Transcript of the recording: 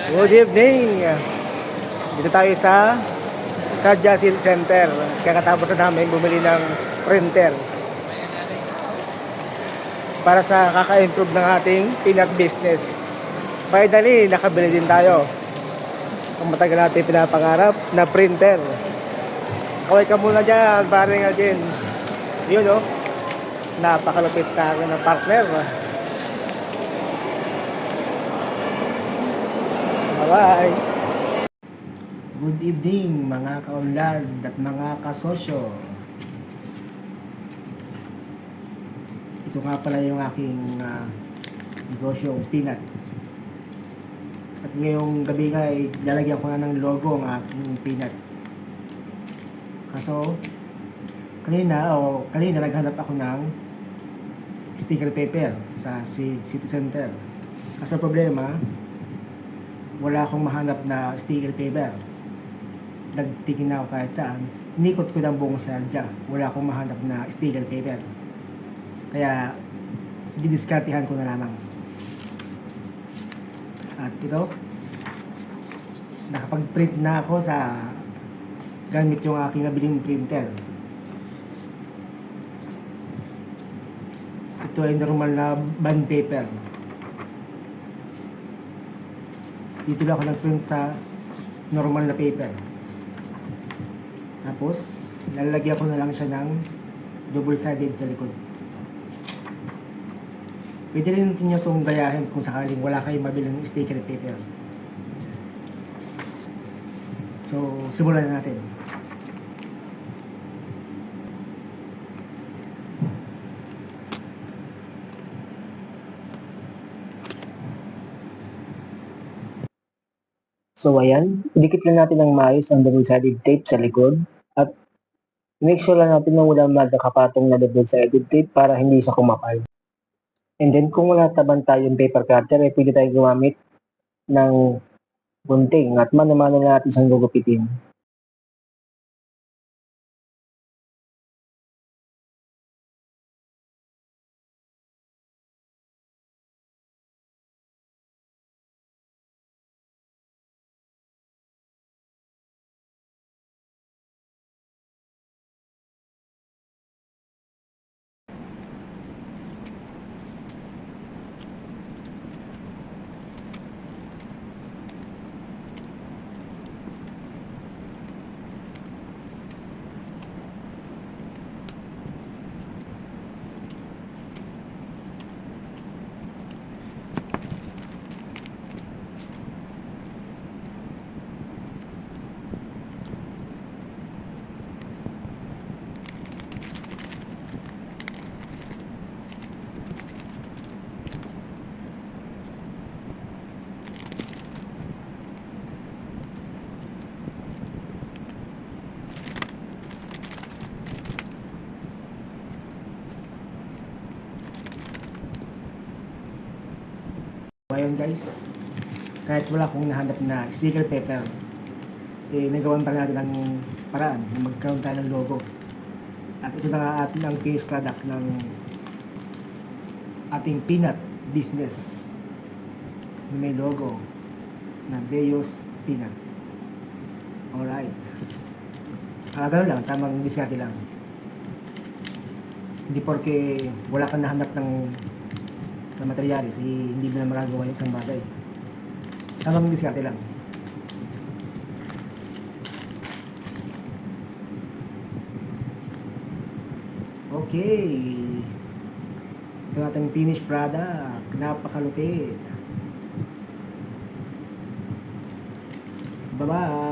Good evening! Dito tayo sa Jasil Center. Kakatapos na namin bumili ng printer para sa kaka-improve ng ating peanut business. Finally, nakabili din tayo. Ang matagal natin pinapangarap na printer. Kaway ka muna dyan, paring Alvin. Yun o, napakalupit na ako ng partner. Bye-bye! Good evening mga kaunlad at mga kasosyo. Ito nga pala yung aking negosyong peanut. At ngayong gabi nga ay lalagyan ko na ng logo ang aking peanut. Kaso kanina naghanap ako ng sticker paper sa City Center. Kaso problema, wala akong mahanap na sticker paper. Nagtingin na ako kahit saan. Inikot ko ng buong Sarja. Wala akong mahanap na sticker paper. Kaya, didiskartihan ko na lamang. At ito, nakapag-print na ako sa gamit yung aking nabiling printer. Ito ay normal na bond paper. Dito lang ako nag-print sa normal na paper. Tapos, lalagyan ko na lang siya ng double-sided sa likod. Pwede rin niyo itong gayahin kung sakaling wala kayong mabilang sticker paper. So, simulan na natin. So ayan, idikit lang natin ng maayos ang double-sided tape sa likod at make sure lang natin na wala magkakapatong na double-sided tape para hindi siya kumapal. And then kung wala taban tayong paper cutter, pwede tayong gumamit ng gunting at mano-mano na natin siyang gugupitin. Ngayon guys, kahit wala akong nahanap na sticker paper, nagawan pa natin ang paraan na magkaroon tayo ng logo. At ito na nga ating ang finished product ng ating peanut business na may logo na Deos Peanut. Alright. Gano'n lang, tamang diskarte lang. Hindi porke wala kang nahanap ng materyales, hindi mo na magagawa yung isang bagay. Tamang diskarte lang. Okay. Ito ating finished product. Napakalupit. Bye-bye.